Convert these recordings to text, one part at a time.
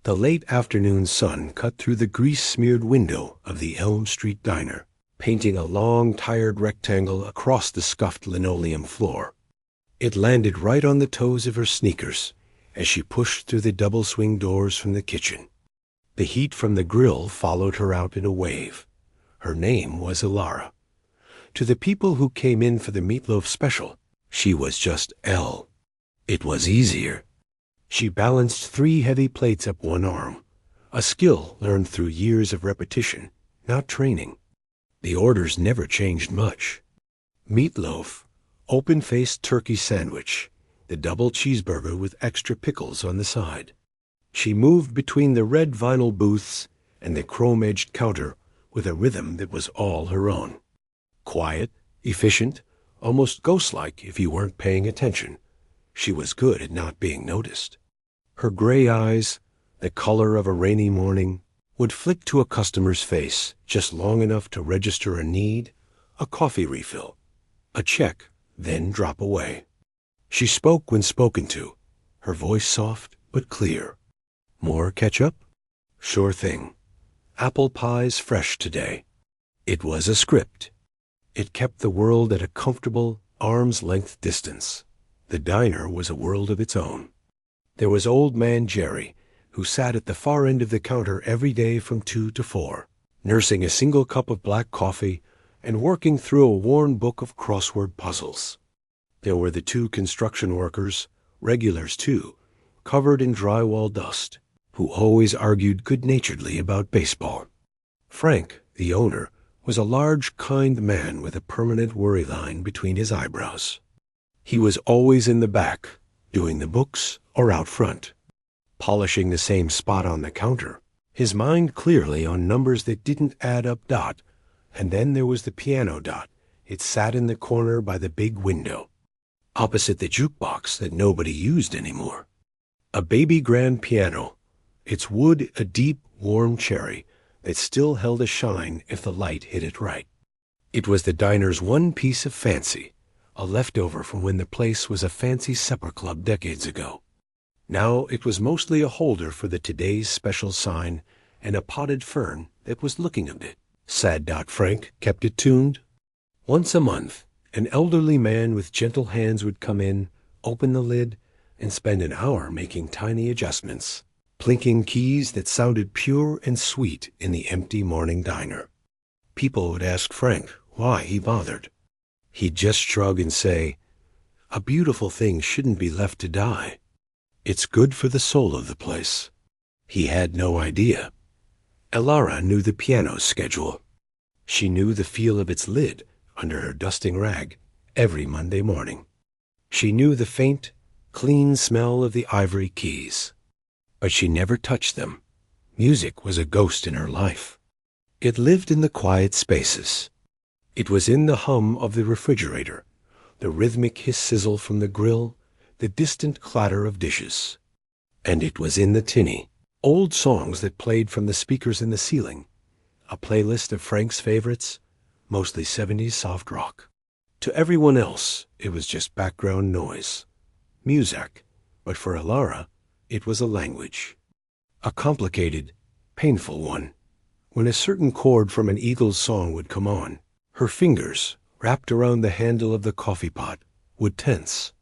The late afternoon sun cut through the grease-smeared window of the Elm Street diner, painting a long, tired rectangle across the scuffed linoleum floor. It landed right on the toes of her sneakers as she pushed through the double-swing doors from the kitchen. The heat from the grill followed her out in a wave. Her name was Ilara. To the people who came in for the meatloaf special, she was just Elle. It was easier. She balanced 3 heavy plates up one arm, a skill learned through years of repetition, not training. The orders never changed much. Meatloaf, open-faced turkey sandwich, the double cheeseburger with extra pickles on the side. She moved between the red vinyl booths and the chrome-edged counter with a rhythm that was all her own. Quiet, efficient, almost ghost-like if you weren't paying attention. She was good at not being noticed. Her gray eyes, the color of a rainy morning, would flick to a customer's face just long enough to register a need, a coffee refill, a check, then drop away. She spoke when spoken to, her voice soft but clear. More ketchup? Sure thing. Apple pies fresh today. It was a script. It kept the world at a comfortable, arm's-length distance. The diner was a world of its own. There was old man Jerry, who sat at the far end of the counter every day from 2 to 4, nursing a single cup of black coffee and working through a worn book of crossword puzzles. There were the 2 construction workers, regulars too, covered in drywall dust, who always argued good-naturedly about baseball. Frank, the owner, was a large, kind man with a permanent worry line between his eyebrows. He was always in the back, doing the books or out front, polishing the same spot on the counter, his mind clearly on numbers that didn't add up. And then there was the piano. It sat in the corner by the big window, opposite the jukebox that nobody used anymore. A baby grand piano, its wood a deep, warm cherry that still held a shine if the light hit it right. It was the diner's one piece of fancy, a leftover from when the place was a fancy supper club decades ago. Now it was mostly a holder for the Today's Special sign and a potted fern that was looking a bit sad. Frank kept it tuned. Once a month, an elderly man with gentle hands would come in, open the lid, and spend an hour making tiny adjustments, plinking keys that sounded pure and sweet in the empty morning diner. People would ask Frank why he bothered. He'd just shrug and say, "A beautiful thing shouldn't be left to die. It's good for the soul of the place." He had no idea. Ilara knew the piano's schedule. She knew the feel of its lid under her dusting rag every Monday morning. She knew the faint, clean smell of the ivory keys. But she never touched them. Music was a ghost in her life. It lived in the quiet spaces. It was in the hum of the refrigerator, the rhythmic hiss-sizzle from the grill, the distant clatter of dishes. And it was in the tinny, old songs that played from the speakers in the ceiling, a playlist of Frank's favorites, mostly 70s soft rock. To everyone else, it was just background noise. Music, but for Ilara, it was a language. A complicated, painful one. When a certain chord from an Eagles song would come on, her fingers, wrapped around the handle of the coffee pot, would tense.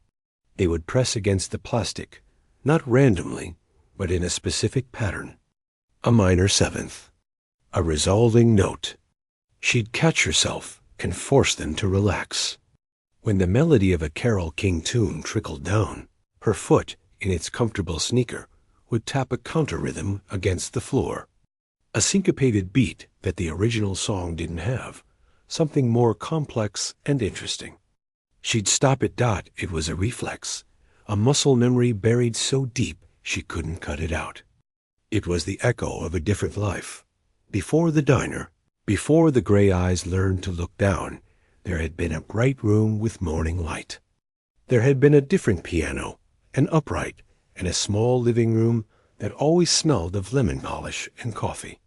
They would press against the plastic, not randomly, but in a specific pattern. A minor seventh. A resolving note. She'd catch herself and force them to relax. When the melody of a Carole King tune trickled down, her foot, in its comfortable sneaker, would tap a counter-rhythm against the floor. A syncopated beat that the original song didn't have, something more complex and interesting. She'd stop at. It was a reflex, a muscle memory buried so deep she couldn't cut it out. It was the echo of a different life. Before the diner, before the gray eyes learned to look down, there had been a bright room with morning light. There had been a different piano, an upright, and a small living room that always smelled of lemon polish and coffee.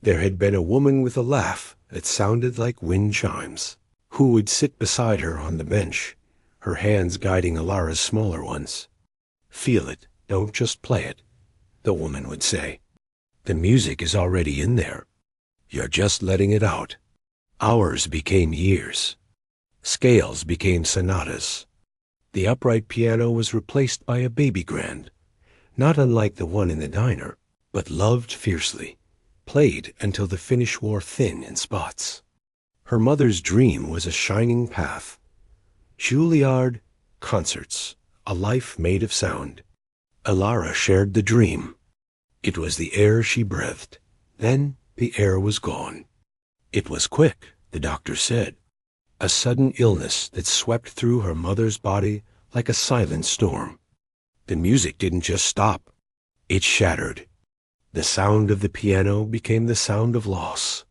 There had been a woman with a laugh that sounded like wind chimes, who would sit beside her on the bench, her hands guiding Ilara's smaller ones. Feel it, don't just play it. the woman would say. The music is already in there. You're just letting it out. Hours became years. Scales became sonatas. The upright piano was replaced by a baby grand, not unlike the one in the diner, but loved fiercely, played until the finish wore thin in spots. Her mother's dream was a shining path. Juilliard, concerts, a life made of sound. Elara shared the dream. It was the air she breathed. Then the air was gone. It was quick, the doctor said. A sudden illness that swept through her mother's body like a silent storm. The music didn't just stop. It shattered. The sound of the piano became the sound of loss.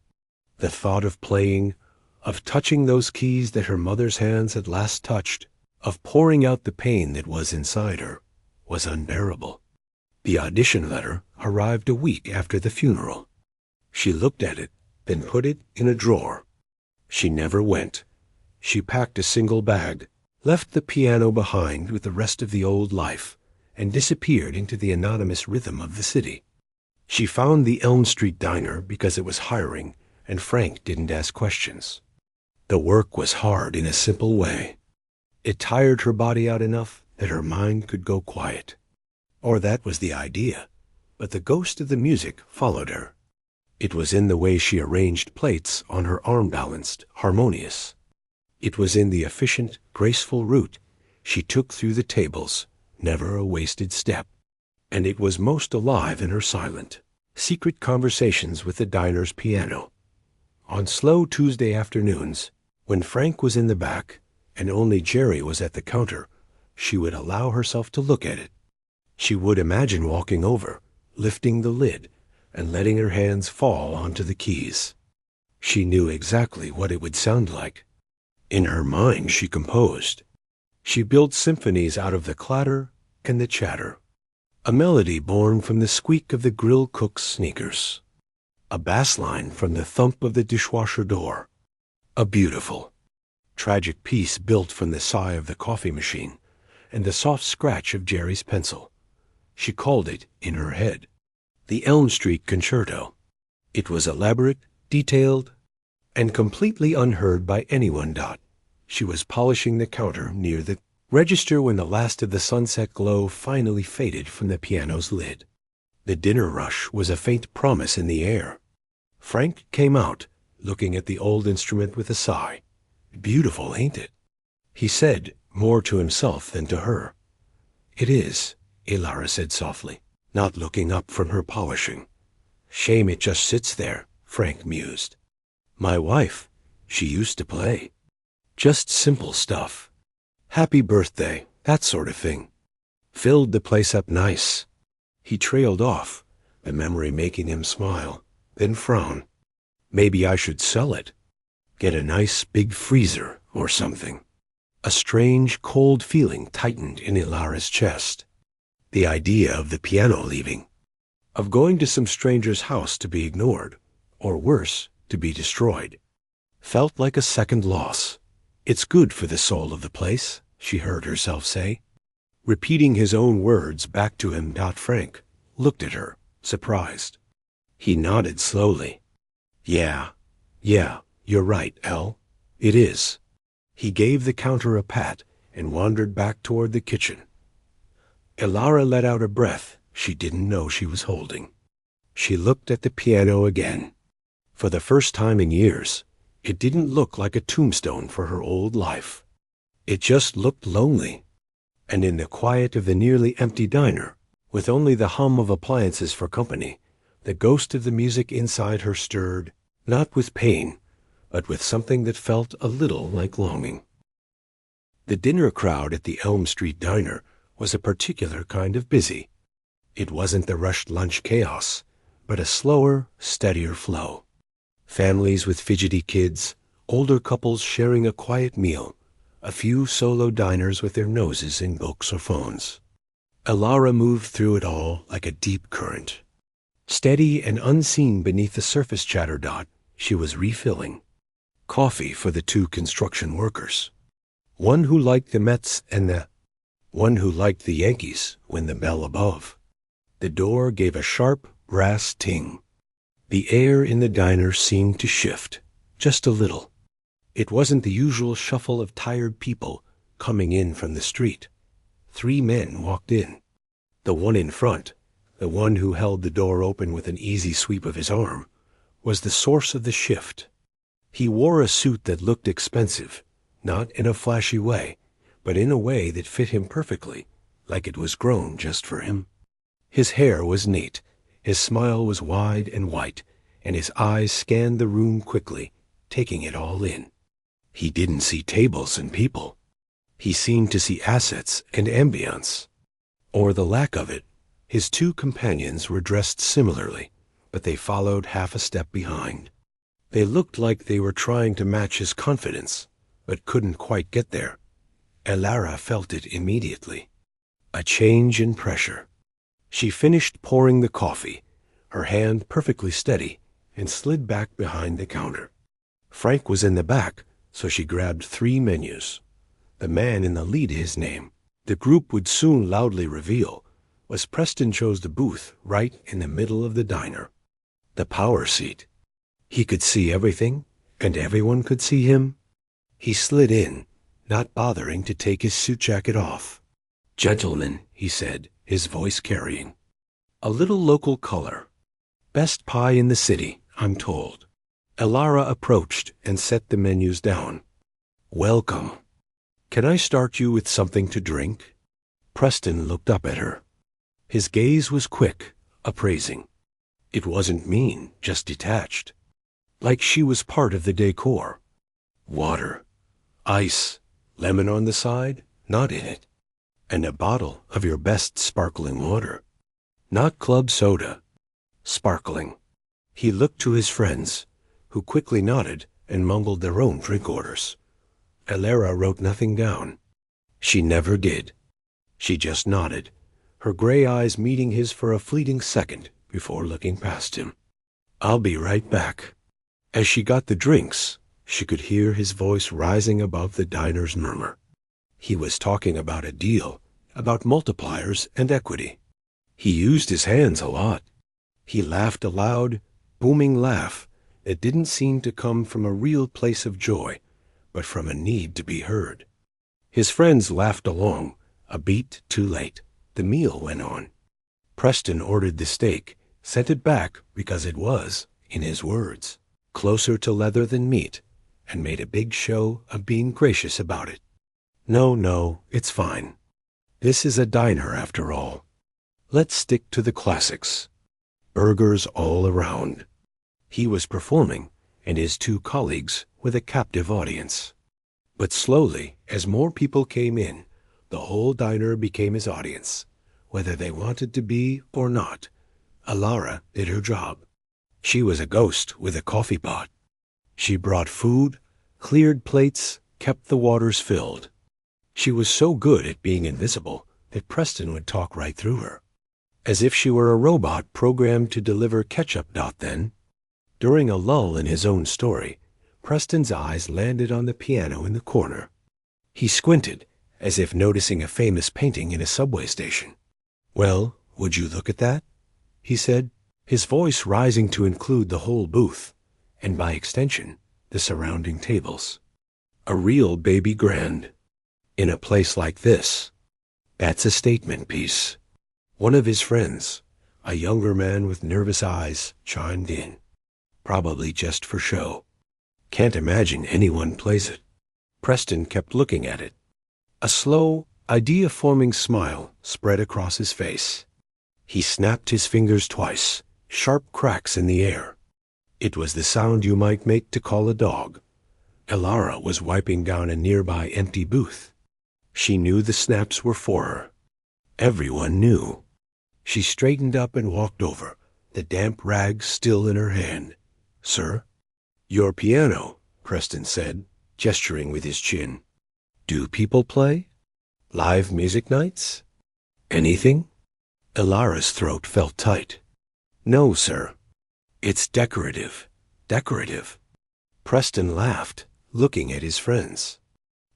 The thought of playing, of touching those keys that her mother's hands had last touched, of pouring out the pain that was inside her, was unbearable. The audition letter arrived a week after the funeral. She looked at it, then put it in a drawer. She never went. She packed a single bag, left the piano behind with the rest of the old life, and disappeared into the anonymous rhythm of the city. She found the Elm Street diner because it was hiring, and Frank didn't ask questions. The work was hard in a simple way. It tired her body out enough that her mind could go quiet. Or that was the idea, but the ghost of the music followed her. It was in the way she arranged plates on her arm-balanced, harmonious. It was in the efficient, graceful route she took through the tables, never a wasted step. And it was most alive in her silent, secret conversations with the diner's piano. On slow Tuesday afternoons, when Frank was in the back and only Jerry was at the counter, she would allow herself to look at it. She would imagine walking over, lifting the lid, and letting her hands fall onto the keys. She knew exactly what it would sound like. In her mind she composed. She built symphonies out of the clatter and the chatter. A melody born from the squeak of the grill cook's sneakers. A bass line from the thump of the dishwasher door. A beautiful, tragic piece built from the sigh of the coffee machine and the soft scratch of Jerry's pencil. She called it, in her head, the Elm Street Concerto. It was elaborate, detailed, and completely unheard by anyone. She was polishing the counter near the register when the last of the sunset glow finally faded from the piano's lid. The dinner rush was a faint promise in the air. Frank came out, looking at the old instrument with a sigh. "Beautiful, ain't it?" He said, more to himself than to her. "It is," Elara said softly, not looking up from her polishing. "Shame it just sits there," Frank mused. "My wife, she used to play. Just simple stuff. Happy birthday, that sort of thing. Filled the place up nice." He trailed off, the memory making him smile, then frown. "Maybe I should sell it. Get a nice big freezer or something." A strange, cold feeling tightened in Elara's chest. The idea of the piano leaving, of going to some stranger's house to be ignored, or worse, to be destroyed, felt like a second loss. "It's good for the soul of the place," she heard herself say. Repeating his own words back to him, Frank looked at her, surprised. He nodded slowly. Yeah, you're right, Elle. It is." He gave the counter a pat and wandered back toward the kitchen. Elara let out a breath she didn't know she was holding. She looked at the piano again. For the first time in years, it didn't look like a tombstone for her old life. It just looked lonely. And in the quiet of the nearly empty diner, with only the hum of appliances for company, the ghost of the music inside her stirred, not with pain, but with something that felt a little like longing. The dinner crowd at the Elm Street diner was a particular kind of busy. It wasn't the rushed lunch chaos, but a slower, steadier flow. Families with fidgety kids, older couples sharing a quiet meal, a few solo diners with their noses in books or phones. Elara moved through it all like a deep current. Steady and unseen beneath the surface chatter, she was refilling. Coffee for the two construction workers. One who liked the Mets and one who liked the Yankees when the bell above. The door gave a sharp, brass ting. The air in the diner seemed to shift, just a little. It wasn't the usual shuffle of tired people coming in from the street. 3 men walked in. The one in front, the one who held the door open with an easy sweep of his arm, was the source of the shift. He wore a suit that looked expensive, not in a flashy way, but in a way that fit him perfectly, like it was grown just for him. His hair was neat, his smile was wide and white, and his eyes scanned the room quickly, taking it all in. He didn't see tables and people. He seemed to see assets and ambience, or the lack of it. His 2 companions were dressed similarly, but they followed half a step behind. They looked like they were trying to match his confidence, but couldn't quite get there. Elara felt it immediately. A change in pressure. She finished pouring the coffee, her hand perfectly steady, and slid back behind the counter. Frank was in the back, so she grabbed 3 menus. The man in the lead, his name, the group would soon loudly reveal, was Preston chose the booth right in the middle of the diner. The power seat. He could see everything, and everyone could see him. He slid in, not bothering to take his suit jacket off. "Gentlemen," he said, his voice carrying. "A little local color. Best pie in the city, I'm told." Elara approached and set the menus down. "Welcome. Can I start you with something to drink?" Preston looked up at her. His gaze was quick, appraising. It wasn't mean, just detached. Like she was part of the decor. "Water. Ice. Lemon on the side, not in it. And a bottle of your best sparkling water. Not club soda. Sparkling." He looked to his friends, who quickly nodded and mumbled their own drink orders. Elara wrote nothing down. She never did. She just nodded, her gray eyes meeting his for a fleeting second before looking past him. "I'll be right back." As she got the drinks, she could hear his voice rising above the diner's murmur. He was talking about a deal, about multipliers and equity. He used his hands a lot. He laughed a loud, booming laugh that didn't seem to come from a real place of joy, but from a need to be heard. His friends laughed along, a beat too late. The meal went on. Preston ordered the steak, sent it back because it was, in his words, closer to leather than meat, and made a big show of being gracious about it. No, it's fine. This is a diner after all. Let's stick to the classics. Burgers all around. He was performing, and his 2 colleagues with a captive audience. But slowly, as more people came in, the whole diner became his audience, whether they wanted to be or not. Elara did her job. She was a ghost with a coffee pot. She brought food, cleared plates, kept the waters filled. She was so good at being invisible that Preston would talk right through her, as if she were a robot programmed to deliver ketchup. Then, during a lull in his own story, Preston's eyes landed on the piano in the corner. He squinted, as if noticing a famous painting in a subway station. "Well, would you look at that?" he said, his voice rising to include the whole booth, and by extension, the surrounding tables. "A real baby grand. In a place like this. That's a statement piece." One of his friends, a younger man with nervous eyes, chimed in. "Probably just for show. Can't imagine anyone plays it." Preston kept looking at it. A slow, idea-forming smile spread across his face. He snapped his fingers twice, sharp cracks in the air. It was the sound you might make to call a dog. Elara was wiping down a nearby empty booth. She knew the snaps were for her. Everyone knew. She straightened up and walked over, the damp rag still in her hand. "Sir?" "Your piano," Preston said, gesturing with his chin. "Do people play? Live music nights? Anything?" Elara's throat felt tight. "No, sir. It's decorative. Decorative." Preston laughed, looking at his friends.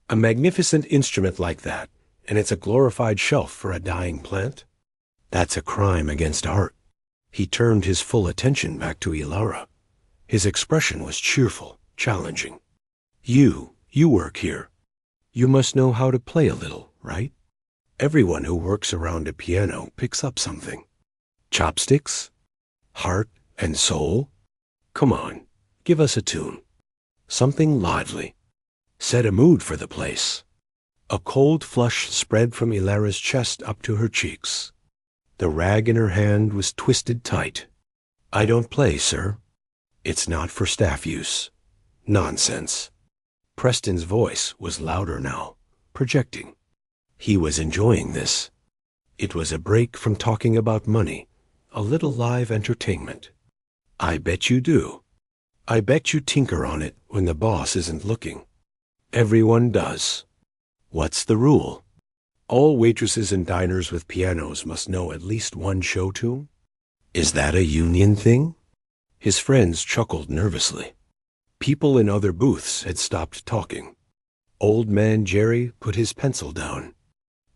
"A magnificent instrument like that, and it's a glorified shelf for a dying plant?" That's a crime against art. He turned his full attention back to Ilara. His expression was cheerful, challenging. You work here. You must know how to play a little, right? Everyone who works around a piano picks up something. Chopsticks? Heart and soul? Come on, give us a tune. Something lively. Set a mood for the place. A cold flush spread from Ilara's chest up to her cheeks. The rag in her hand was twisted tight. I don't play, sir. It's not for staff use. Nonsense. Preston's voice was louder now, projecting. He was enjoying this. It was a break from talking about money, a little live entertainment. I bet you do. I bet you tinker on it when the boss isn't looking. Everyone does. What's the rule? All waitresses and diners with pianos must know at least one show tune? Is that a union thing? His friends chuckled nervously. People in other booths had stopped talking. Old man Jerry put his pencil down.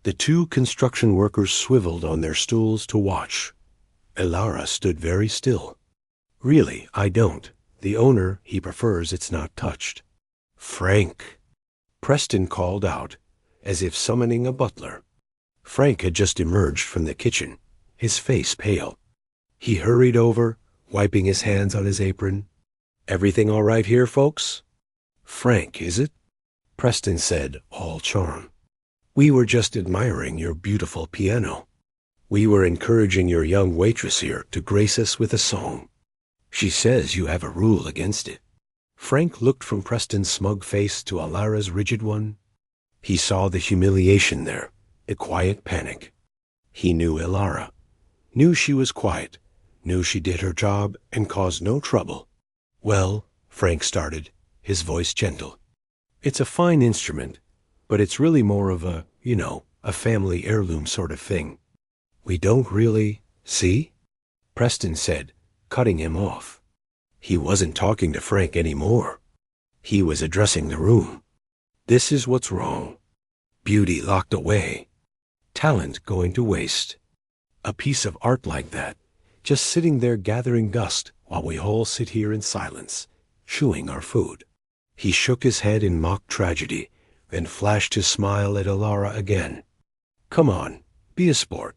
The two construction workers swiveled on their stools to watch. Ilara stood very still. Really, I don't. The owner, he prefers it's not touched. Frank. Preston called out, as if summoning a butler. Frank had just emerged from the kitchen, his face pale. He hurried over, wiping his hands on his apron. Everything all right here, folks? Frank, is it? Preston said, all charm. We were just admiring your beautiful piano. We were encouraging your young waitress here to grace us with a song. She says you have a rule against it. Frank looked from Preston's smug face to Ilara's rigid one. He saw the humiliation there, the quiet panic. He knew Ilara, knew she was quiet, knew she did her job and caused no trouble. Well, Frank started, his voice gentle. It's a fine instrument, but it's really more of a, a family heirloom sort of thing. We don't really, see? Preston said, cutting him off. He wasn't talking to Frank anymore. He was addressing the room. This is what's wrong. Beauty locked away. Talent going to waste. A piece of art like that, just sitting there gathering dust while we all sit here in silence, chewing our food. He shook his head in mock tragedy, then flashed his smile at Ilara again. Come on, be a sport.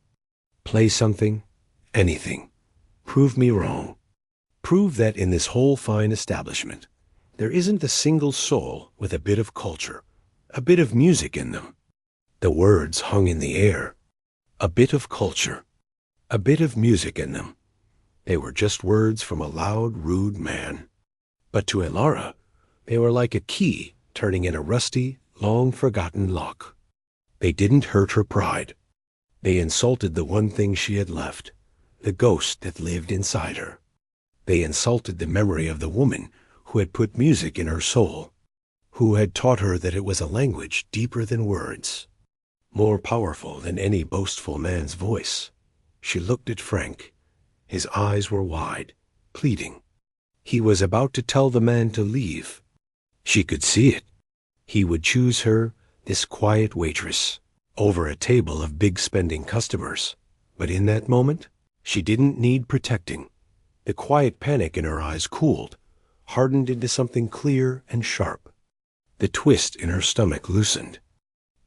Play something, anything. Prove me wrong. Prove that in this whole fine establishment, there isn't a single soul with a bit of culture, a bit of music in them. The words hung in the air. A bit of culture, a bit of music in them. They were just words from a loud, rude man. But to Ilara, they were like a key turning in a rusty, long-forgotten lock. They didn't hurt her pride. They insulted the one thing she had left, the ghost that lived inside her. They insulted the memory of the woman who had put music in her soul, who had taught her that it was a language deeper than words, more powerful than any boastful man's voice. She looked at Frank. His eyes were wide, pleading. He was about to tell the man to leave. She could see it. He would choose her, this quiet waitress, over a table of big-spending customers. But in that moment, she didn't need protecting. The quiet panic in her eyes cooled, hardened into something clear and sharp. The twist in her stomach loosened.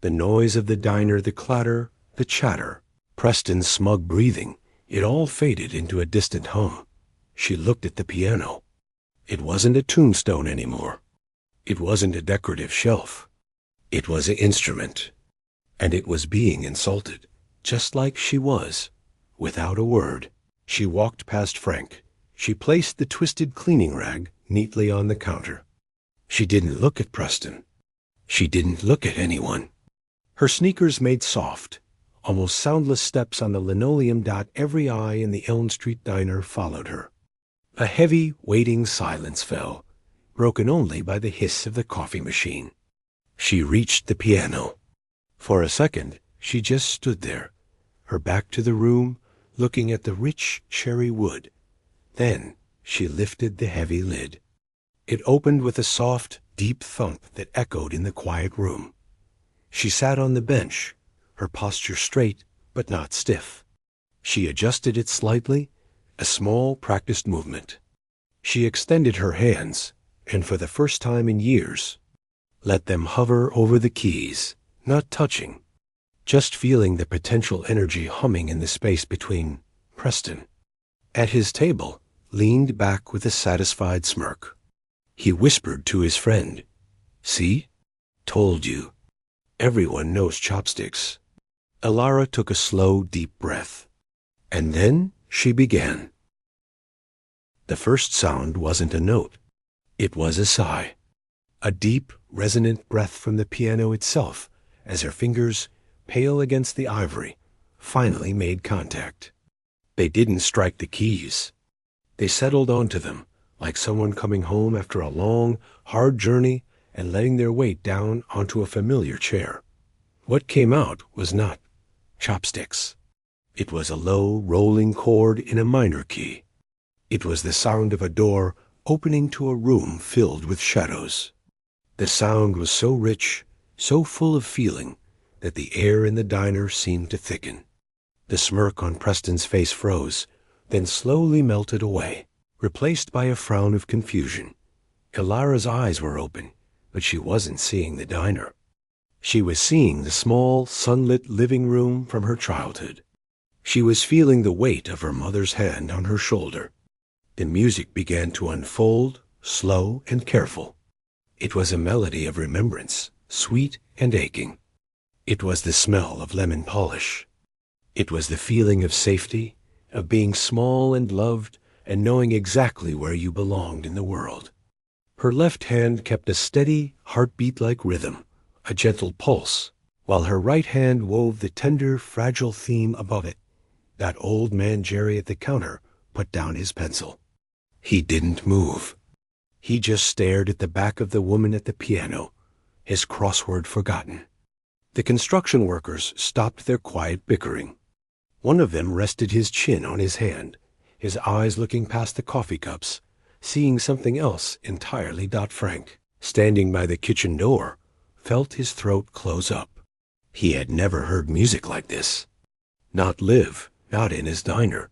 The noise of the diner, the clatter, the chatter, Preston's smug breathing, it all faded into a distant hum. She looked at the piano. It wasn't a tombstone anymore. It wasn't a decorative shelf. It was an instrument. And it was being insulted, just like she was. Without a word, she walked past Frank. She placed the twisted cleaning rag neatly on the counter. She didn't look at Preston. She didn't look at anyone. Her sneakers made soft, almost soundless steps on the linoleum. Every eye in the Elm Street diner followed her. A heavy, waiting silence fell, broken only by the hiss of the coffee machine. She reached the piano. For a second, she just stood there, her back to the room, looking at the rich cherry wood. Then she lifted the heavy lid. It opened with a soft, deep thump that echoed in the quiet room. She sat on the bench, her posture straight but not stiff. She adjusted it slightly, a small practiced movement. She extended her hands, and for the first time in years, let them hover over the keys, not touching, just feeling the potential energy humming in the space between. Preston, at his table, leaned back with a satisfied smirk. He whispered to his friend, "See? Told you. Everyone knows chopsticks." Elara took a slow, deep breath. And then she began. The first sound wasn't a note. It was a sigh. A deep, resonant breath from the piano itself as her fingers, pale against the ivory, finally made contact. They didn't strike the keys. They settled onto them, like someone coming home after a long, hard journey and letting their weight down onto a familiar chair. What came out was not chopsticks. It was a low, rolling chord in a minor key. It was the sound of a door opening to a room filled with shadows. The sound was so rich, so full of feeling, that the air in the diner seemed to thicken. The smirk on Preston's face froze, then slowly melted away, replaced by a frown of confusion. Elara's eyes were open, but she wasn't seeing the diner. She was seeing the small, sunlit living room from her childhood. She was feeling the weight of her mother's hand on her shoulder. The music began to unfold, slow and careful. It was a melody of remembrance, sweet and aching. It was the smell of lemon polish. It was the feeling of safety, of being small and loved and knowing exactly where you belonged in the world. Her left hand kept a steady, heartbeat-like rhythm, a gentle pulse, while her right hand wove the tender, fragile theme above it. That old man Jerry at the counter put down his pencil. He didn't move. He just stared at the back of the woman at the piano, his crossword forgotten. The construction workers stopped their quiet bickering. One of them rested his chin on his hand, his eyes looking past the coffee cups, seeing something else entirely. Frank, standing by the kitchen door, felt his throat close up. He had never heard music like this. Not live, not in his diner.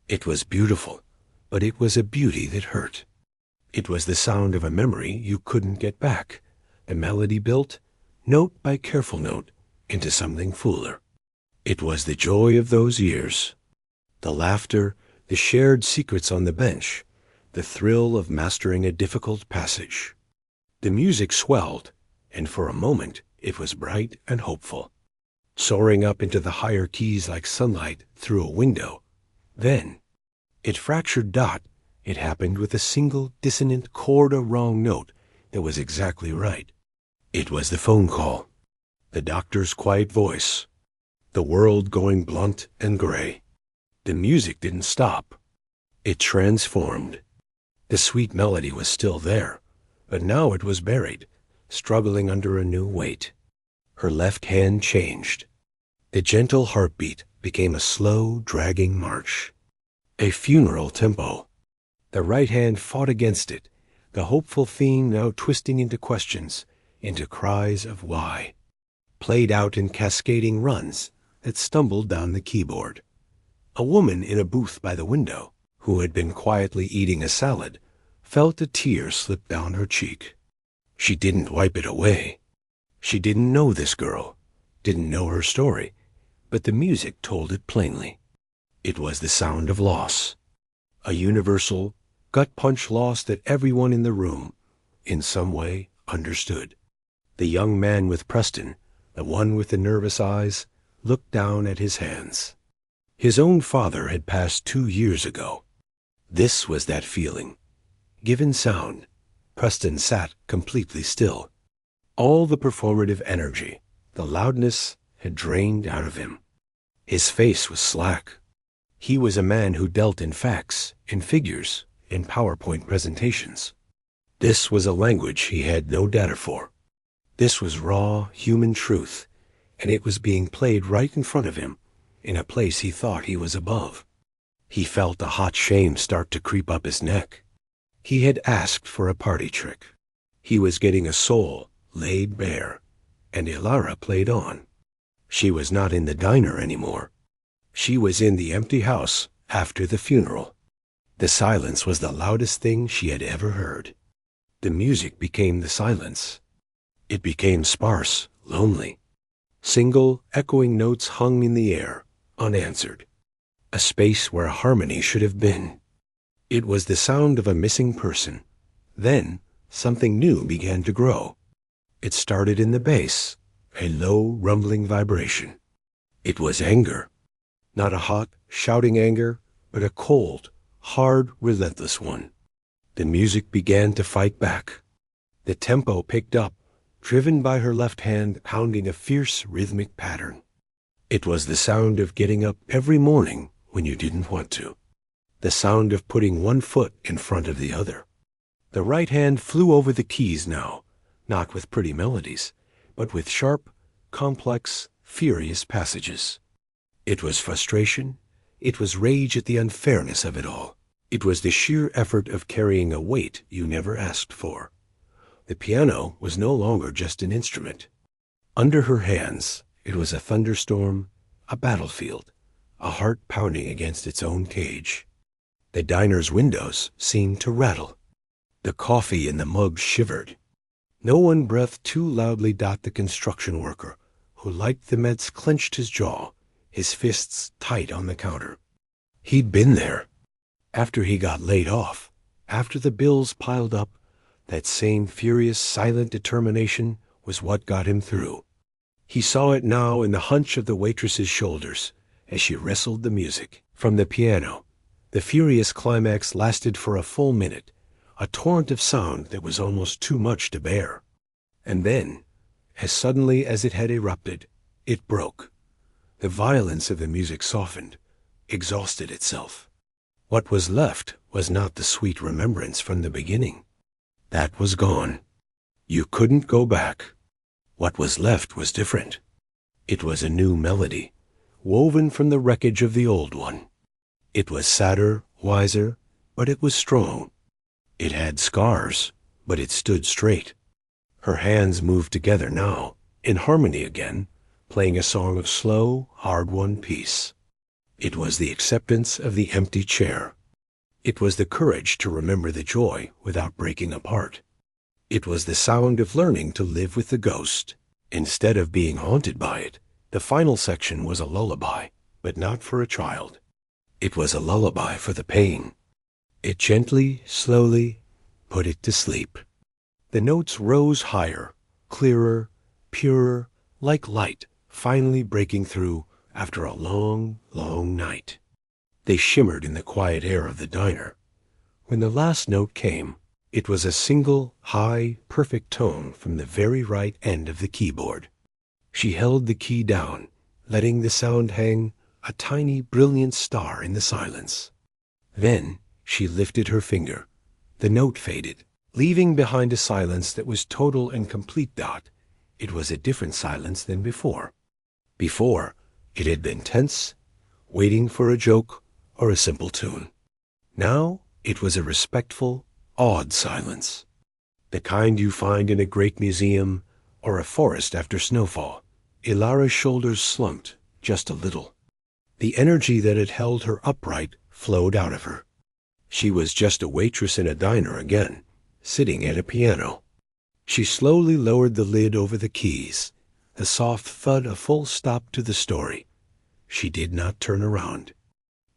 It was beautiful, but it was a beauty that hurt. It was the sound of a memory you couldn't get back, a melody built, note by careful note, into something fuller. It was the joy of those years. The laughter, the shared secrets on the bench, the thrill of mastering a difficult passage. The music swelled, and for a moment it was bright and hopeful, soaring up into the higher keys like sunlight through a window. Then it fractured. It happened with a single dissonant chord or wrong note that was exactly right. It was the phone call, the doctor's quiet voice, the world going blunt and gray. The music didn't stop. It transformed. The sweet melody was still there, but now it was buried, struggling under a new weight. Her left hand changed. The gentle heartbeat became a slow, dragging march, a funeral tempo. The right hand fought against it, the hopeful theme now twisting into questions, into cries of why, played out in cascading runs that stumbled down the keyboard. A woman in a booth by the window, who had been quietly eating a salad, felt a tear slip down her cheek. She didn't wipe it away. She didn't know this girl, didn't know her story, but the music told it plainly. It was the sound of loss, a universal, gut-punch loss that everyone in the room, in some way, understood. The young man with Preston, the one with the nervous eyes, looked down at his hands. His own father had passed 2 years ago. This was that feeling. Given sound, Preston sat completely still. All the performative energy, the loudness, had drained out of him. His face was slack. He was a man who dealt in facts, in figures, in PowerPoint presentations. This was a language he had no data for. This was raw, human truth, and it was being played right in front of him, in a place he thought he was above. He felt a hot shame start to creep up his neck. He had asked for a party trick. He was getting a soul laid bare, and Elara played on. She was not in the diner anymore. She was in the empty house after the funeral. The silence was the loudest thing she had ever heard. The music became the silence. It became sparse, lonely. Single, echoing notes hung in the air, unanswered. A space where harmony should have been. It was the sound of a missing person. Then, something new began to grow. It started in the bass, a low, rumbling vibration. It was anger. Not a hot, shouting anger, but a cold, hard, relentless one. The music began to fight back. The tempo picked up, driven by her left hand pounding a fierce, rhythmic pattern. It was the sound of getting up every morning when you didn't want to. The sound of putting one foot in front of the other. The right hand flew over the keys now, not with pretty melodies, but with sharp, complex, furious passages. It was frustration. It was rage at the unfairness of it all. It was the sheer effort of carrying a weight you never asked for. The piano was no longer just an instrument. Under her hands, it was a thunderstorm, a battlefield, a heart pounding against its own cage. The diner's windows seemed to rattle. The coffee in the mug shivered. No one breathed too loudly. The construction worker, who liked the meds, clenched his jaw, his fists tight on the counter. He'd been there. After he got laid off, after the bills piled up, that same furious, silent determination was what got him through. He saw it now in the hunch of the waitress's shoulders as she wrestled the music from the piano. The furious climax lasted for a full minute, a torrent of sound that was almost too much to bear. And then, as suddenly as it had erupted, it broke. The violence of the music softened, exhausted itself. What was left was not the sweet remembrance from the beginning. That was gone. You couldn't go back. What was left was different. It was a new melody, woven from the wreckage of the old one. It was sadder, wiser, but it was strong. It had scars, but it stood straight. Her hands moved together now, in harmony again, playing a song of slow, hard-won peace. It was the acceptance of the empty chair. It was the courage to remember the joy without breaking apart. It was the sound of learning to live with the ghost, instead of being haunted by it. The final section was a lullaby, but not for a child. It was a lullaby for the pain. It gently, slowly, put it to sleep. The notes rose higher, clearer, purer, like light, finally breaking through after a long, long night. They shimmered in the quiet air of the diner. When the last note came, it was a single, high, perfect tone from the very right end of the keyboard. She held the key down, letting the sound hang, a tiny, brilliant star in the silence. Then she lifted her finger. The note faded, leaving behind a silence that was total and complete. It was a different silence than before. Before, it had been tense, waiting for a joke or a simple tune. Now, it was a respectful, awed silence. The kind you find in a great museum or a forest after snowfall. Ilara's shoulders slumped just a little. The energy that had held her upright flowed out of her. She was just a waitress in a diner again, sitting at a piano. She slowly lowered the lid over the keys, the soft thud a full stop to the story. She did not turn around.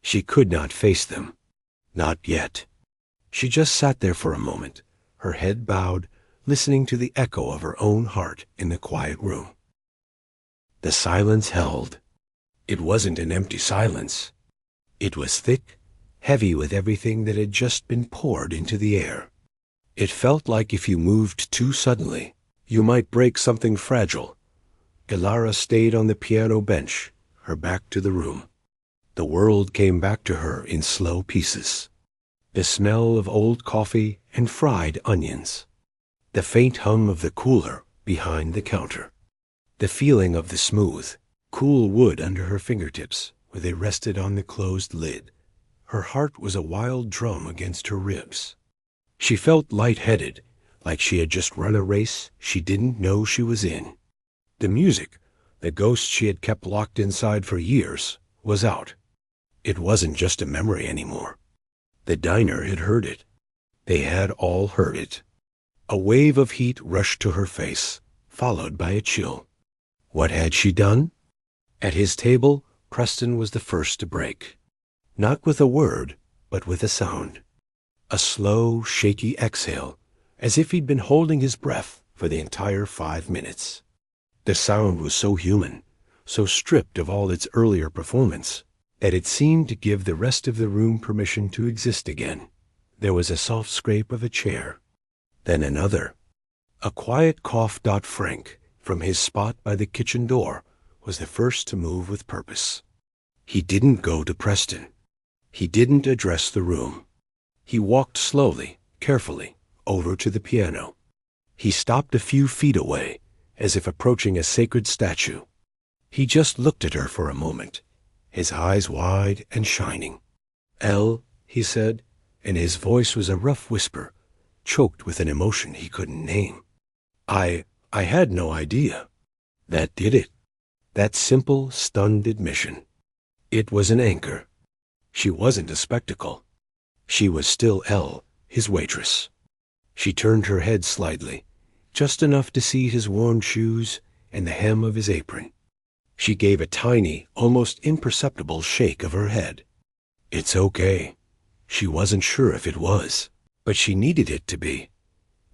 She could not face them. Not yet. She just sat there for a moment, her head bowed, listening to the echo of her own heart in the quiet room. The silence held. It wasn't an empty silence. It was thick, heavy with everything that had just been poured into the air. It felt like if you moved too suddenly, you might break something fragile. Ilara stayed on the piano bench, her back to the room. The world came back to her in slow pieces. The smell of old coffee and fried onions. The faint hum of the cooler behind the counter. The feeling of the smooth, cool wood under her fingertips where they rested on the closed lid. Her heart was a wild drum against her ribs. She felt lightheaded, like she had just run a race she didn't know she was in. The music, the ghost she had kept locked inside for years, was out. It wasn't just a memory anymore. The diner had heard it. They had all heard it. A wave of heat rushed to her face, followed by a chill. What had she done? At his table, Preston was the first to break. Not with a word, but with a sound. A slow, shaky exhale, as if he'd been holding his breath for the entire 5 minutes. The sound was so human, so stripped of all its earlier performance, that it seemed to give the rest of the room permission to exist again. There was a soft scrape of a chair. Then another. A quiet cough. Frank, from his spot by the kitchen door, was the first to move with purpose. He didn't go to Preston. He didn't address the room. He walked slowly, carefully, over to the piano. He stopped a few feet away, as if approaching a sacred statue. He just looked at her for a moment, his eyes wide and shining. "Elle," he said, and his voice was a rough whisper, choked with an emotion he couldn't name. I had no idea." That did it. That simple, stunned admission. It was an anchor. She wasn't a spectacle. She was still Elle, his waitress. She turned her head slightly, just enough to see his worn shoes and the hem of his apron. She gave a tiny, almost imperceptible shake of her head. It's okay. She wasn't sure if it was, but she needed it to be.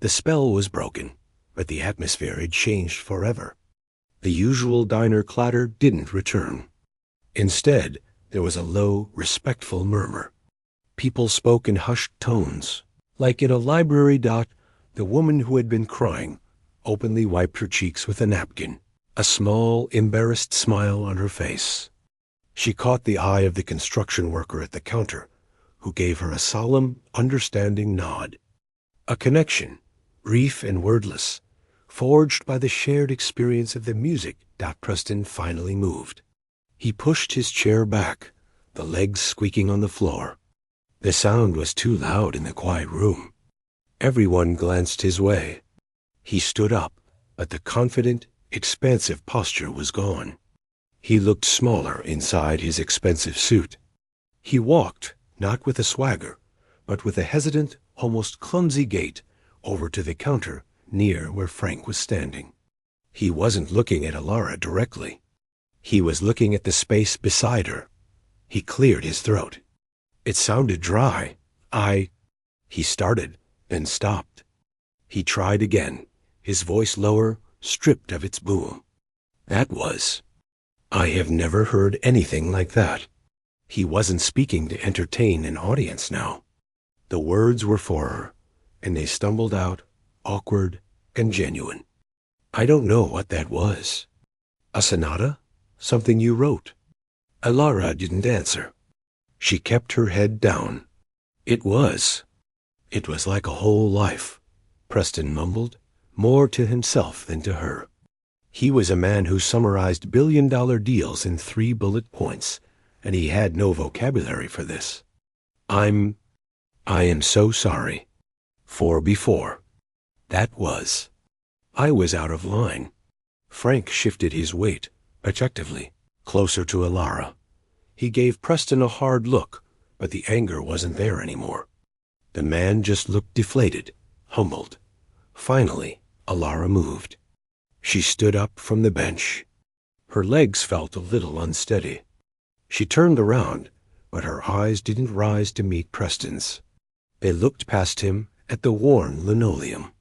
The spell was broken, but the atmosphere had changed forever. The usual diner clatter didn't return. Instead, there was a low, respectful murmur. People spoke in hushed tones, like in a library. The woman who had been crying openly wiped her cheeks with a napkin, a small, embarrassed smile on her face. She caught the eye of the construction worker at the counter, who gave her a solemn, understanding nod. A connection, brief and wordless, forged by the shared experience of the music. Preston finally moved. He pushed his chair back, the legs squeaking on the floor. The sound was too loud in the quiet room. Everyone glanced his way. He stood up, but the confident, expansive posture was gone. He looked smaller inside his expensive suit. He walked, not with a swagger, but with a hesitant, almost clumsy gait, over to the counter near where Frank was standing. He wasn't looking at Alara directly. He was looking at the space beside her. He cleared his throat. It sounded dry. He started, then stopped. He tried again, his voice lower, stripped of its boom. That was, I have never heard anything like that. He wasn't speaking to entertain an audience now. The words were for her, and they stumbled out, awkward and genuine. I don't know what that was. A sonata? Something you wrote? Alara didn't answer. She kept her head down. It was like a whole life, Preston mumbled, more to himself than to her. He was a man who summarized billion-dollar deals in 3 bullet points, and he had no vocabulary for this. I am so sorry. For before. That was. I was out of line. Frank shifted his weight, objectively, closer to Alara. He gave Preston a hard look, but the anger wasn't there anymore. The man just looked deflated, humbled. Finally, Alara moved. She stood up from the bench. Her legs felt a little unsteady. She turned around, but her eyes didn't rise to meet Preston's. They looked past him at the worn linoleum.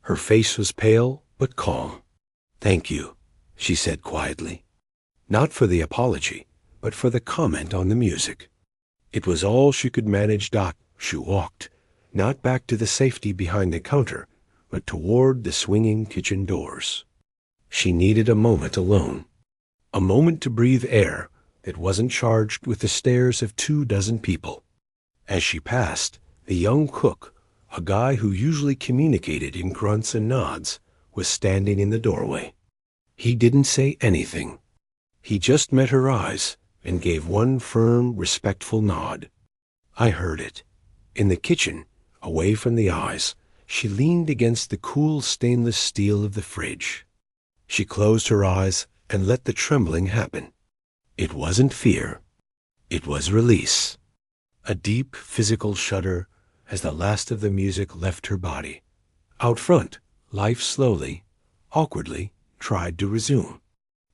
Her face was pale but calm. "Thank you," she said quietly. Not for the apology, but for the comment on the music. It was all she could manage. She walked, not back to the safety behind the counter, but toward the swinging kitchen doors. She needed a moment alone, a moment to breathe air that wasn't charged with the stares of 24 people. As she passed, the young cook, a guy who usually communicated in grunts and nods, was standing in the doorway. He didn't say anything. He just met her eyes and gave one firm, respectful nod. I heard it. In the kitchen, away from the eyes, she leaned against the cool stainless steel of the fridge. She closed her eyes and let the trembling happen. It wasn't fear, It was release. A deep physical shudder as the last of the music left her body. Out front, life slowly, awkwardly, tried to resume.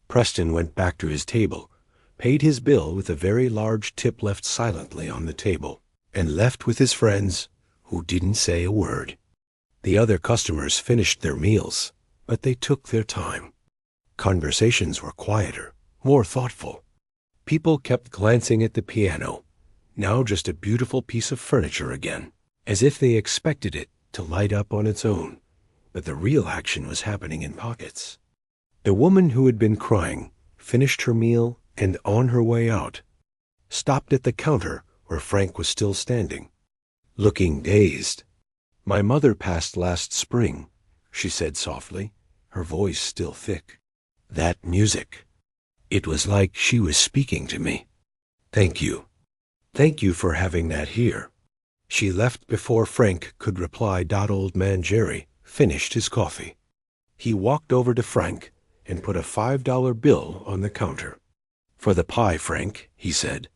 Preston went back to his table, paid his bill with a very large tip left silently on the table, and left with his friends, who didn't say a word. The other customers finished their meals, but they took their time. Conversations were quieter, more thoughtful. People kept glancing at the piano, now just a beautiful piece of furniture again, as if they expected it to light up on its own, but the real action was happening in pockets. The woman who had been crying finished her meal and, on her way out, stopped at the counter where Frank was still standing, looking dazed. "My mother passed last spring," she said softly, her voice still thick. "That music. It was like she was speaking to me. Thank you. Thank you for having that here." She left before Frank could reply. Old man Jerry finished his coffee. He walked over to Frank and put a $5 bill on the counter. "For the pie, Frank," he said.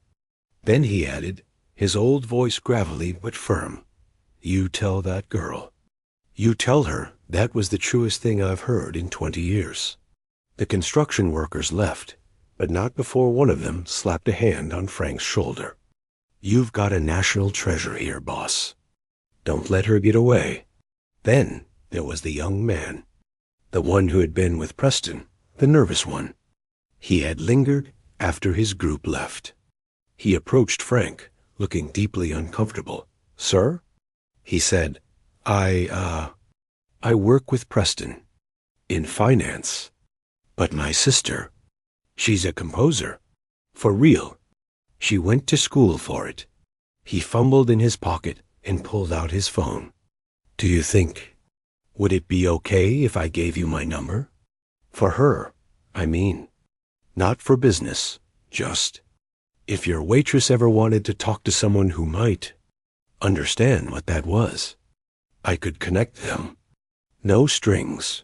Then he added, his old voice gravelly but firm, "You tell that girl. You tell her that was the truest thing I've heard in 20 years." The construction workers left, but not before one of them slapped a hand on Frank's shoulder. "You've got a national treasure here, boss. Don't let her get away." Then there was the young man, the one who had been with Preston, the nervous one. He had lingered after his group left. He approached Frank, looking deeply uncomfortable. "Sir?" He said, I work with Preston. In finance. But my sister, she's a composer. For real. She went to school for it." He fumbled in his pocket and pulled out his phone. "Do you think, would it be okay if I gave you my number? For her, I mean. Not for business, just if your waitress ever wanted to talk to someone who might understand what that was, I could connect them. No strings."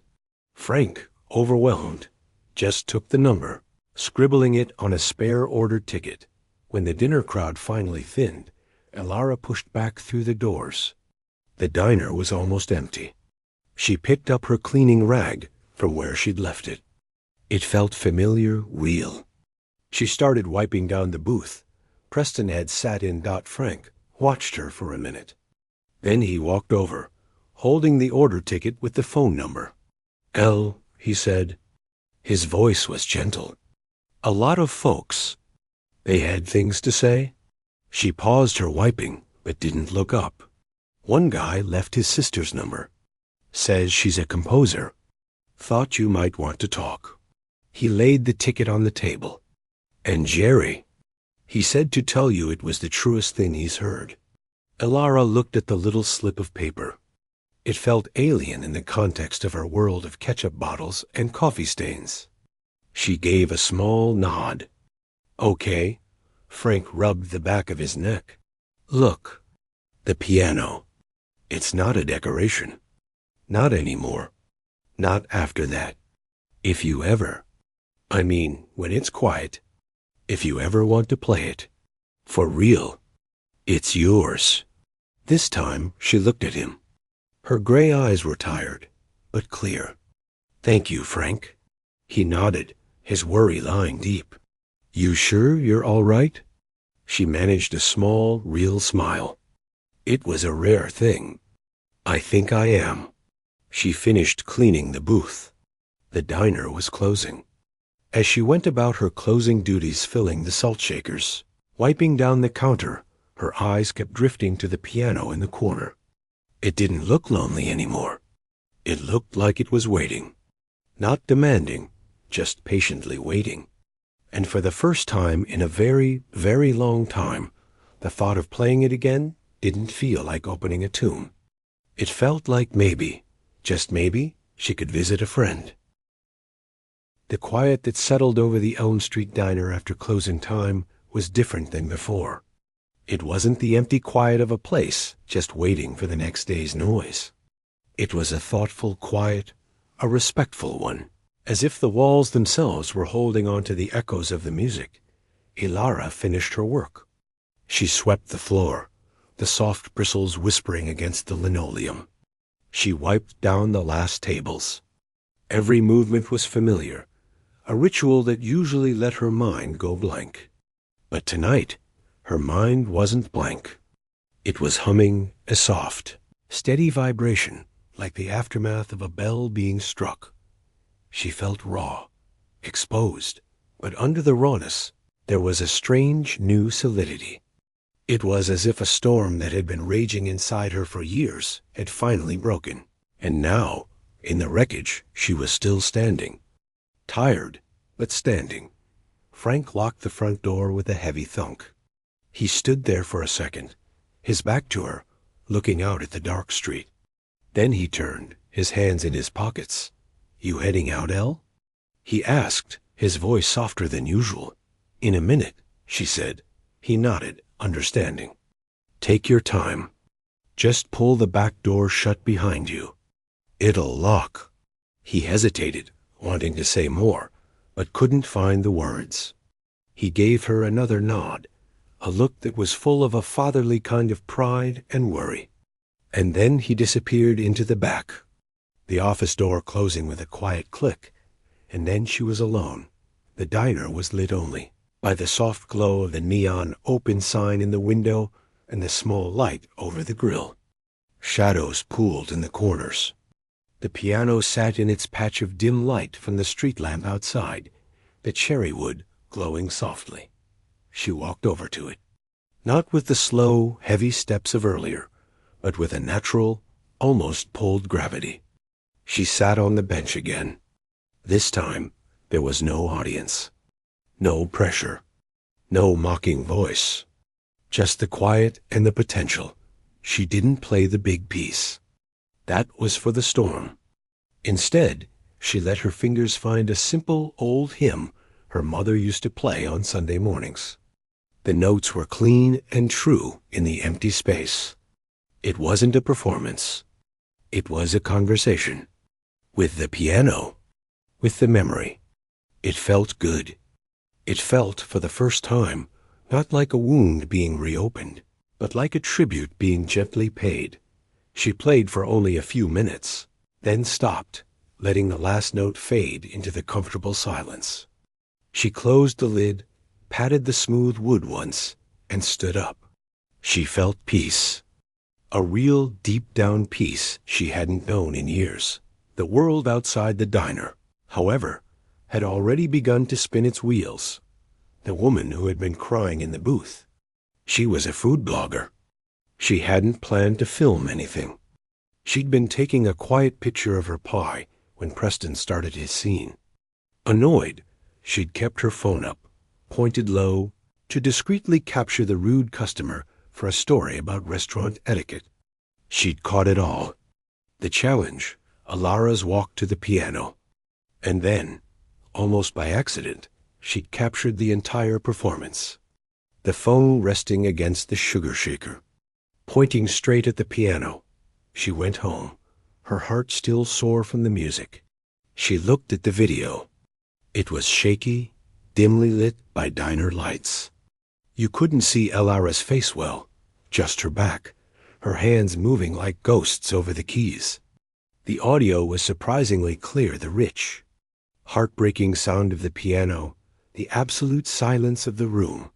Frank, overwhelmed, just took the number, scribbling it on a spare ordered ticket. When the dinner crowd finally thinned, Elara pushed back through the doors. The diner was almost empty. She picked up her cleaning rag from where she'd left it. It felt familiar, real. She started wiping down the booth. Preston had sat in. Frank watched her for a minute. Then he walked over, holding the order ticket with the phone number. He said. His voice was gentle. "A lot of folks. They had things to say." She paused her wiping, but didn't look up. "One guy left his sister's number. Says she's a composer. Thought you might want to talk." He laid the ticket on the table. "And Jerry, he said to tell you it was the truest thing he's heard." Elara looked at the little slip of paper. It felt alien in the context of her world of ketchup bottles and coffee stains. She gave a small nod. "Okay." Frank rubbed the back of his neck. "Look, the piano. It's not a decoration. Not anymore. Not after that. If you ever, I mean, when it's quiet, if you ever want to play it, for real, it's yours." This time she looked at him. Her gray eyes were tired, but clear. "Thank you, Frank." He nodded, his worry lying deep. "You sure you're all right?" She managed a small, real smile. It was a rare thing. "I think I am." She finished cleaning the booth. The diner was closing. As she went about her closing duties filling the salt shakers, wiping down the counter, her eyes kept drifting to the piano in the corner. It didn't look lonely anymore. It looked like it was waiting. Not demanding, just patiently waiting. And for the first time in a very, very long time, the thought of playing it again didn't feel like opening a tune. It felt like maybe, just maybe, she could visit a friend. The quiet that settled over the Elm Street diner after closing time was different than before. It wasn't the empty quiet of a place just waiting for the next day's noise. It was a thoughtful quiet, a respectful one, as if the walls themselves were holding on to the echoes of the music, Ilara finished her work. She swept the floor, the soft bristles whispering against the linoleum. She wiped down the last tables. Every movement was familiar, a ritual that usually let her mind go blank. But tonight, her mind wasn't blank. It was humming a soft, steady vibration, like the aftermath of a bell being struck. She felt raw, exposed, but under the rawness, there was a strange new solidity. It was as if a storm that had been raging inside her for years had finally broken, and now, in the wreckage, she was still standing. Tired, but standing. Frank locked the front door with a heavy thunk. He stood there for a second, his back to her, looking out at the dark street. Then he turned, his hands in his pockets. "You heading out, Elle?" he asked, his voice softer than usual. "In a minute," she said. He nodded, understanding. "Take your time. Just pull the back door shut behind you. It'll lock." He hesitated, wanting to say more, but couldn't find the words. He gave her another nod, a look that was full of a fatherly kind of pride and worry. And then he disappeared into the back, the office door closing with a quiet click, and then she was alone. The diner was lit only by the soft glow of the neon open sign in the window and the small light over the grill. Shadows pooled in the corners. The piano sat in its patch of dim light from the street lamp outside, the cherry wood glowing softly. She walked over to it, not with the slow, heavy steps of earlier, but with a natural, almost pulled gravity. She sat on the bench again. This time, there was no audience, no pressure, no mocking voice, just the quiet and the potential. She didn't play the big piece. That was for the storm. Instead, she let her fingers find a simple old hymn her mother used to play on Sunday mornings. The notes were clean and true in the empty space. It wasn't a performance. It was a conversation. With the piano. With the memory. It felt good. It felt, for the first time, not like a wound being reopened, but like a tribute being gently paid. She played for only a few minutes, then stopped, letting the last note fade into the comfortable silence. She closed the lid, patted the smooth wood once, and stood up. She felt peace. A real deep-down peace she hadn't known in years. The world outside the diner, however, had already begun to spin its wheels. The woman who had been crying in the booth. She was a food blogger. She hadn't planned to film anything. She'd been taking a quiet picture of her pie when Preston started his scene. Annoyed, she'd kept her phone up, pointed low, to discreetly capture the rude customer for a story about restaurant etiquette. She'd caught it all. The challenge, Ilara's walk to the piano. And then, almost by accident, she'd captured the entire performance. The phone resting against the sugar shaker. Pointing straight at the piano, she went home, her heart still sore from the music. She looked at the video. It was shaky, dimly lit by diner lights. You couldn't see Ilara's face well, just her back, her hands moving like ghosts over the keys. The audio was surprisingly clear, the rich, heartbreaking sound of the piano, the absolute silence of the room,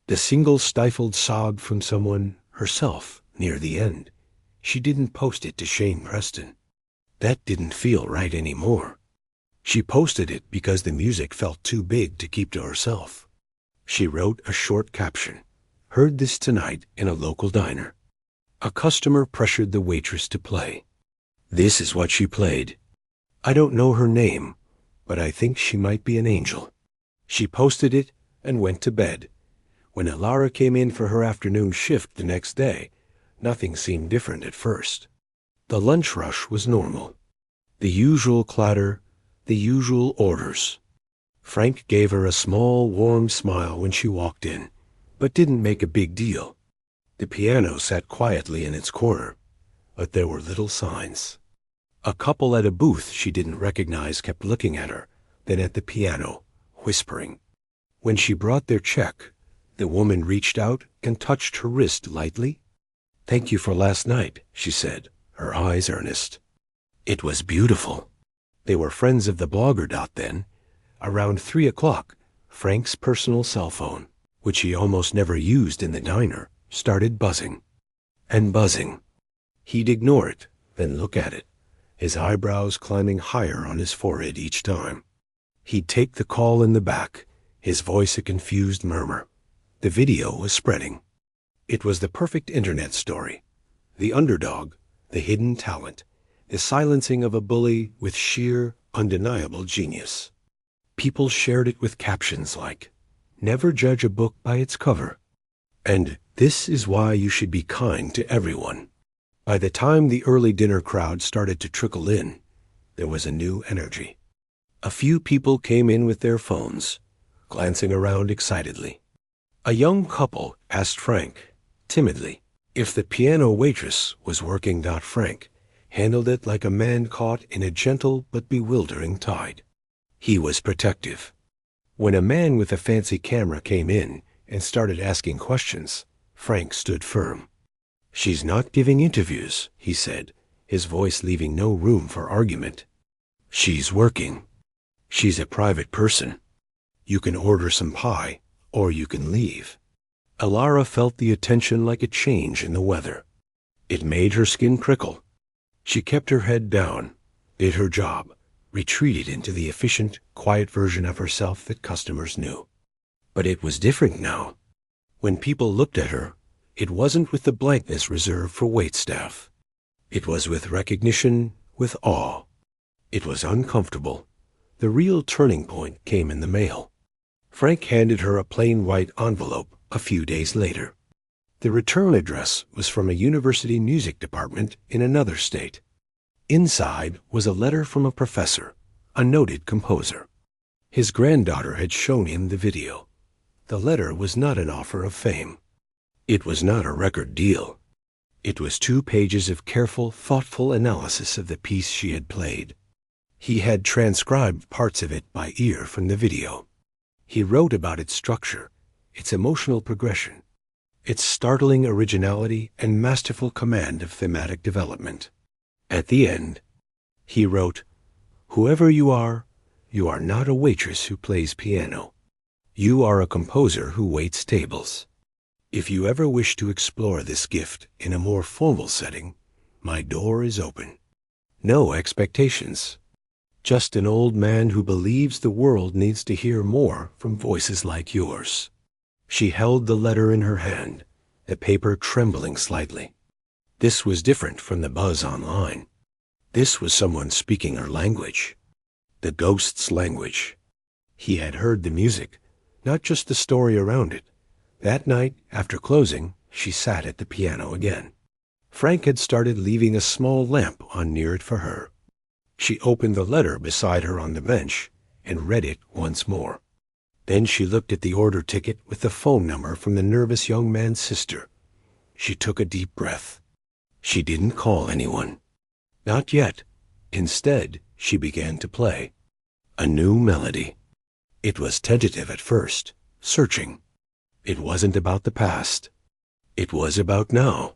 the single stifled sob from someone, herself, near the end. She didn't post it to shame Preston. That didn't feel right anymore. She posted it because the music felt too big to keep to herself. She wrote a short caption. Heard this tonight in a local diner. A customer pressured the waitress to play. This is what she played. I don't know her name, but I think she might be an angel. She posted it and went to bed. When Ilara came in for her afternoon shift the next day, nothing seemed different at first. The lunch rush was normal. The usual clatter, the usual orders. Frank gave her a small, warm smile when she walked in, but didn't make a big deal. The piano sat quietly in its corner, but there were little signs. A couple at a booth she didn't recognize kept looking at her, then at the piano, whispering. When she brought their check, the woman reached out and touched her wrist lightly. "Thank you for last night," she said, her eyes earnest. "It was beautiful." They were friends of the blogger. Then, around 3 o'clock, Frank's personal cell phone, which he almost never used in the diner, started buzzing. And buzzing. He'd ignore it, then look at it, his eyebrows climbing higher on his forehead each time. He'd take the call in the back, his voice a confused murmur. The video was spreading. It was the perfect internet story. The underdog, the hidden talent, the silencing of a bully with sheer, undeniable genius. People shared it with captions like, "Never judge a book by its cover," and "This is why you should be kind to everyone." By the time the early dinner crowd started to trickle in, there was a new energy. A few people came in with their phones, glancing around excitedly. A young couple asked Frank, timidly, if the piano waitress was working. Frank handled it like a man caught in a gentle but bewildering tide. He was protective. When a man with a fancy camera came in and started asking questions, Frank stood firm. "She's not giving interviews," he said, his voice leaving no room for argument. "She's working. She's a private person. You can order some pie, or you can leave." Alara felt the attention like a change in the weather. It made her skin prickle. She kept her head down, did her job, retreated into the efficient, quiet version of herself that customers knew. But it was different now. When people looked at her, it wasn't with the blankness reserved for waitstaff. It was with recognition, with awe. It was uncomfortable. The real turning point came in the mail. Frank handed her a plain white envelope a few days later. The return address was from a university music department in another state. Inside was a letter from a professor, a noted composer. His granddaughter had shown him the video. The letter was not an offer of fame. It was not a record deal. It was 2 pages of careful, thoughtful analysis of the piece she had played. He had transcribed parts of it by ear from the video. He wrote about its structure, its emotional progression, its startling originality and masterful command of thematic development. At the end, he wrote, "Whoever you are not a waitress who plays piano. You are a composer who waits tables. If you ever wish to explore this gift in a more formal setting, my door is open. No expectations. Just an old man who believes the world needs to hear more from voices like yours." She held the letter in her hand, the paper trembling slightly. This was different from the buzz online. This was someone speaking her language. The ghost's language. He had heard the music, not just the story around it. That night, after closing, she sat at the piano again. Frank had started leaving a small lamp on near it for her. She opened the letter beside her on the bench and read it once more. Then she looked at the order ticket with the phone number from the nervous young man's sister. She took a deep breath. She didn't call anyone. Not yet. Instead, she began to play. A new melody. It was tentative at first, searching. It wasn't about the past. It was about now.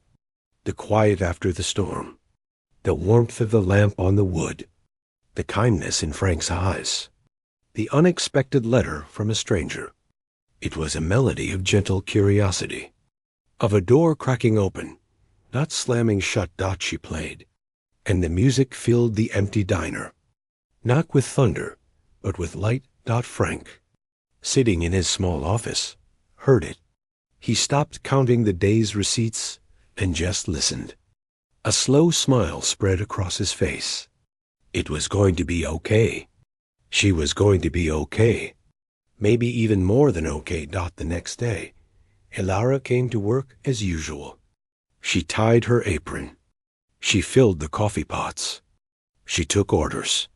The quiet after the storm. The warmth of the lamp on the wood. The kindness in Frank's eyes. The unexpected letter from a stranger. It was a melody of gentle curiosity. Of a door cracking open, not slamming shut. She played. And the music filled the empty diner. Not with thunder, but with light. Frank, sitting in his small office, heard it. He stopped counting the day's receipts and just listened. A slow smile spread across his face. It was going to be okay. She was going to be okay. Maybe even more than okay. The next day, Alara came to work as usual. She tied her apron. She filled the coffee pots. She took orders.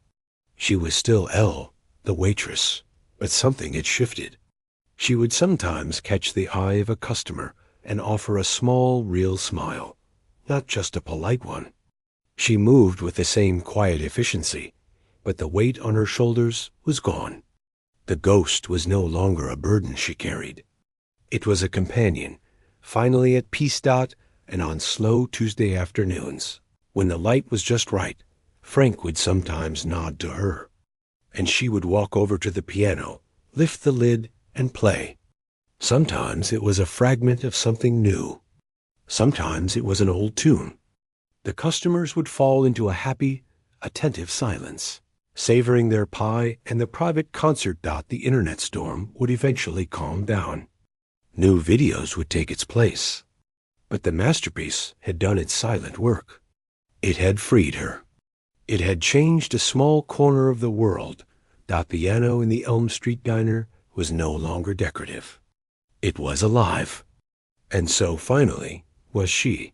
She was still Elle, the waitress, but something had shifted. She would sometimes catch the eye of a customer and offer a small, real smile, not just a polite one. She moved with the same quiet efficiency, but the weight on her shoulders was gone. The ghost was no longer a burden she carried. It was a companion, finally at peace. And on slow Tuesday afternoons, when the light was just right, Frank would sometimes nod to her, and she would walk over to the piano, lift the lid, and play. Sometimes it was a fragment of something new. Sometimes it was an old tune. The customers would fall into a happy, attentive silence, savoring their pie and the private concert. The internet storm would eventually calm down. New videos would take its place. But the masterpiece had done its silent work. It had freed her. It had changed a small corner of the world. The piano in the Elm Street diner was no longer decorative. It was alive. And so, finally, was she.